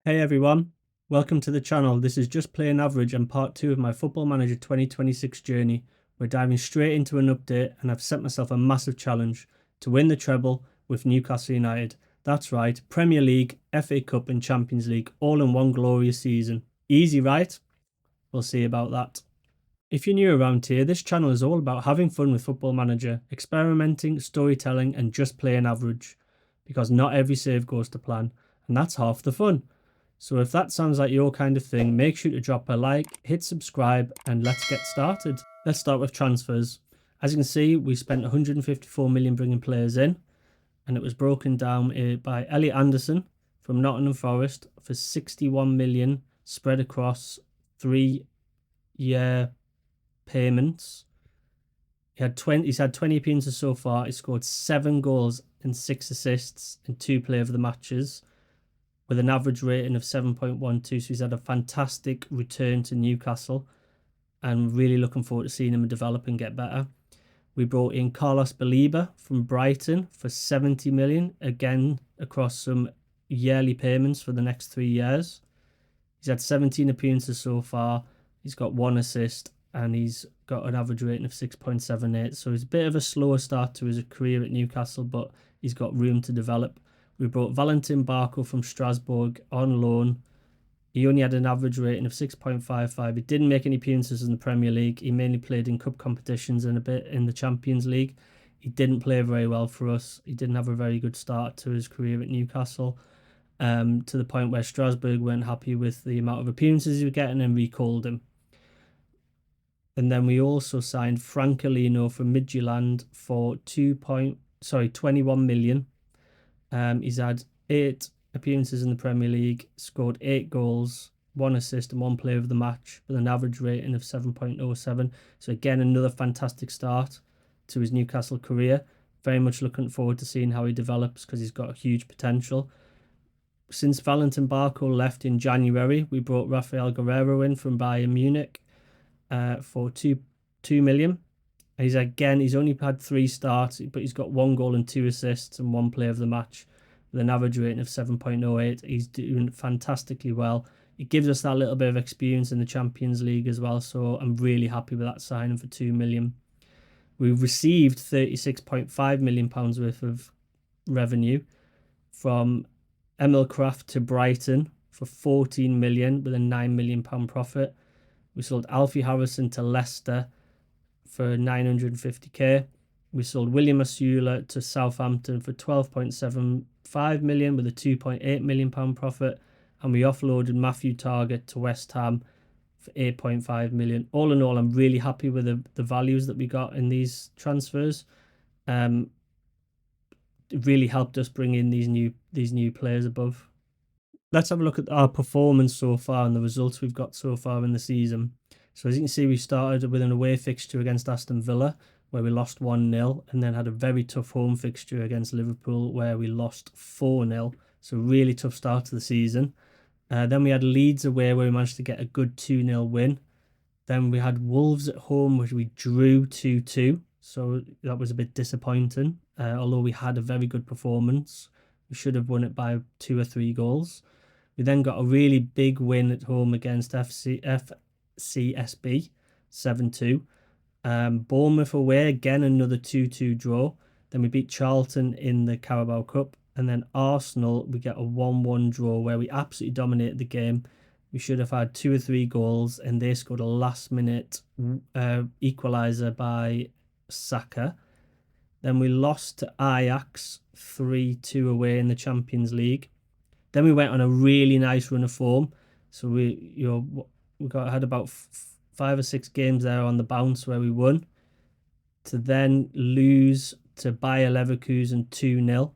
Hey everyone, welcome to the channel. This is just playing average and part 2 of my Football Manager 2026 journey. We're diving straight into an update and I've set myself a massive challenge to win the treble with Newcastle United. That's right, Premier League, FA Cup and Champions League all in one glorious season. Easy, right? We'll see about that. If you're new around here, this channel is all about having fun with Football Manager, experimenting, storytelling and just playing average. Because not every save goes to plan, and that's half the fun. So if that sounds like your kind of thing, make sure to drop a like, hit subscribe, and let's get started. Let's start with transfers. As you can see, we spent 154 million bringing players in, and it was broken down by Elliot Anderson from Nottingham Forest for 61 million spread across 3-year payments. He's had 20 appearances so far. He scored 7 goals and 6 assists in 2 player of the matches, with an average rating of 7.12. So he's had a fantastic return to Newcastle and really looking forward to seeing him develop and get better. We brought in Carlos Baleba from Brighton for 70 million, again across some yearly payments for the next 3 years. He's had 17 appearances so far. He's got 1 assist and he's got an average rating of 6.78. So it's a bit of a slower start to his career at Newcastle, but he's got room to develop. We brought Valentin Barco from Strasbourg on loan. He only had an average rating of 6.55. He didn't make any appearances in the Premier League. He mainly played in cup competitions and a bit in the Champions League. He didn't play very well for us. He didn't have a very good start to his career at Newcastle, to the point where Strasbourg weren't happy with the amount of appearances he was getting and recalled him. And then we also signed Francolino from Midtjylland for 21 million. He's had 8 appearances in the Premier League, scored 8 goals, 1 assist and 1 player of the match with an average rating of 7.07. So again, another fantastic start to his Newcastle career. Very much looking forward to seeing how he develops because he's got huge potential. Since Valentin Barco left in January, we brought Rafael Guerreiro in from Bayern Munich for 2 million. He's only had 3 starts, but he's got 1 goal and 2 assists and 1 player of the match with an average rating of 7.08. He's doing fantastically well. It gives us that little bit of experience in the Champions League as well, so I'm really happy with that signing for 2 million. We've received £36.5 million worth of revenue from Emil Kraft to Brighton for 14 million with a £9 million profit. We sold Alfie Harrison to Leicester for 950k. We sold William Asula to Southampton for 12.75 million with a 2.8 million pound profit, and we offloaded Matthew Target to West Ham for 8.5 million. All in all, I'm really happy with the values that we got in these transfers. It really helped us bring in these new players above. Let's have a look at our performance so far and the results we've got so far in the season. So as you can see, we started with an away fixture against Aston Villa, where we lost 1-0, and then had a very tough home fixture against Liverpool, where we lost 4-0. So really tough start to the season. Then we had Leeds away, where we managed to get a good 2-0 win. Then we had Wolves at home, which we drew 2-2. So that was a bit disappointing, although we had a very good performance. We should have won it by 2 or 3 goals. We then got a really big win at home against FCSB, 7-2. Bournemouth away, again another 2-2 draw. Then we beat Charlton in the Carabao Cup. And then Arsenal, we get a 1-1 draw where we absolutely dominated the game. We should have had 2 or 3 goals, and they scored a last-minute equaliser by Saka. Then we lost to Ajax 3-2 away in the Champions League. Then we went on a really nice run of form. So had about 5 or 6 games there on the bounce where we won, to then lose to Bayer Leverkusen 2-0.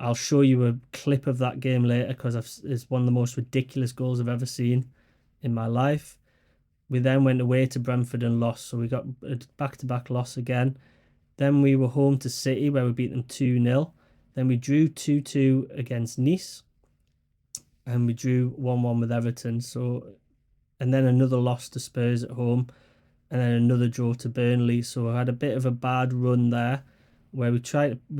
I'll show you a clip of that game later because it's one of the most ridiculous goals I've ever seen in my life. We then went away to Brentford and lost, so we got a back-to-back loss again. Then we were home to City where we beat them 2-0. Then we drew 2-2 against Nice. And we drew 1-1 with Everton. And then another loss to Spurs at home. And then another draw to Burnley. So I had a bit of a bad run there. where we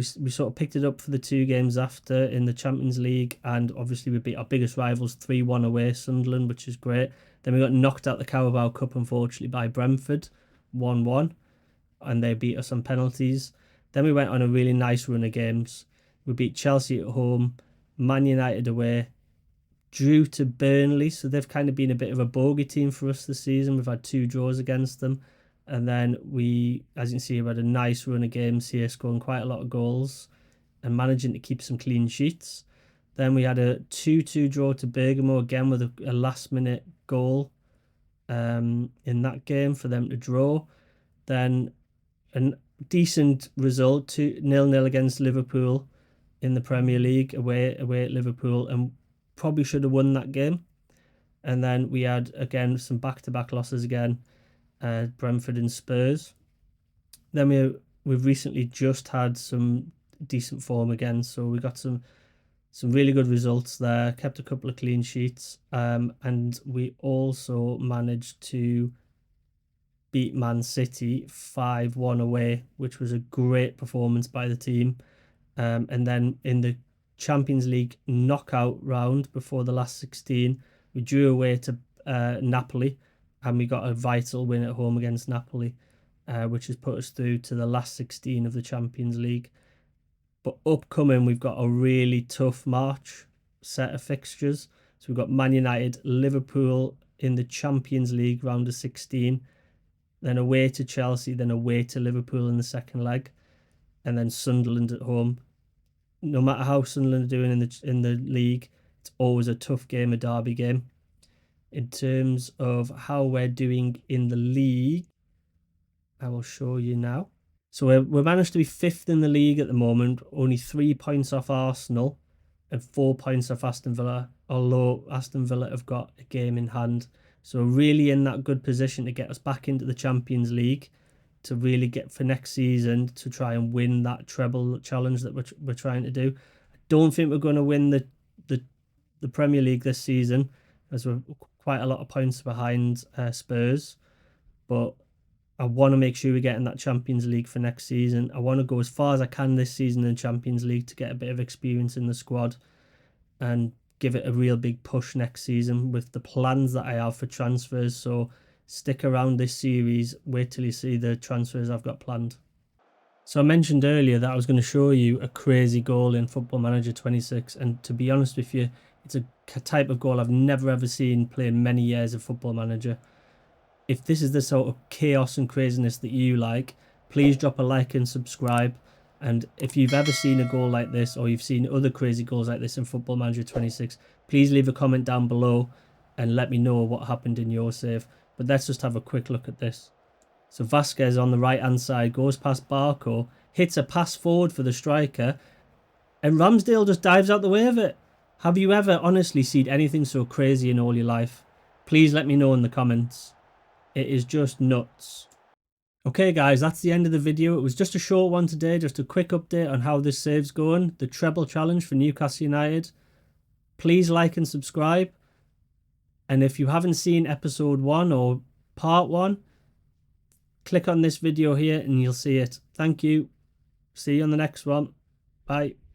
sort of picked it up for the 2 games after in the Champions League, and obviously we beat our biggest rivals 3-1 away, Sunderland, which is great. Then we got knocked out the Carabao Cup, unfortunately, by Brentford, 1-1, and they beat us on penalties. Then we went on a really nice run of games. We beat Chelsea at home, Man United away, drew to Burnley, so they've kind of been a bit of a bogey team for us this season. We've had 2 draws against them. And then we, as you can see, we had a nice run of games here, scoring quite a lot of goals and managing to keep some clean sheets. Then we had a 2-2 draw to Bergamo, again with a last-minute goal in that game for them to draw. Then a decent result, 0-0 against Liverpool in the Premier League, away at Liverpool, and probably should have won that game. And then we had, again, some back-to-back losses again, Brentford and Spurs. Then we've recently just had some decent form again, so we got some really good results there, kept a couple of clean sheets, and we also managed to beat Man City 5-1 away, which was a great performance by the team. And then in the Champions League knockout round before the last 16, we drew away to Napoli, and we got a vital win at home against Napoli, which has put us through to the last 16 of the Champions League. But upcoming, we've got a really tough March set of fixtures. So we've got Man United, Liverpool in the Champions League round of 16, then away to Chelsea, then away to Liverpool in the second leg, and then Sunderland at home. No matter how Sunderland are doing in the league, it's always a tough game, a derby game. In terms of how we're doing in the league, I will show you now. So we're managed to be 5th in the league at the moment, only 3 points off Arsenal and 4 points off Aston Villa, although Aston Villa have got a game in hand. So really in that good position to get us back into the Champions League, to really get for next season to try and win that treble challenge that we're trying to do. I don't think we're going to win the Premier League this season, as we're quite a lot of points behind Spurs, but I want to make sure we get in that Champions League for next season. I want to go as far as I can this season in Champions League to get a bit of experience in the squad and give it a real big push next season with the plans that I have for transfers. So stick around this series, wait till you see the transfers I've got planned. So I mentioned earlier that I was going to show you a crazy goal in Football Manager 26, and to be honest with you, it's a type of goal I've never ever seen playing many years of Football Manager. If this is the sort of chaos and craziness that you like, please drop a like and subscribe. And if you've ever seen a goal like this, or you've seen other crazy goals like this in Football Manager 26, please leave a comment down below and let me know what happened in your save. But let's just have a quick look at this. So Vasquez on the right-hand side goes past Barco, hits a pass forward for the striker, and Ramsdale just dives out the way of it. Have you ever honestly seen anything so crazy in all your life? Please let me know in the comments. It is just nuts. Okay guys, that's the end of the video. It was just a short one today, just a quick update on how this save's going. The treble challenge for Newcastle United. Please like and subscribe. And if you haven't seen episode 1 or part 1, click on this video here and you'll see it. Thank you. See you on the next one. Bye.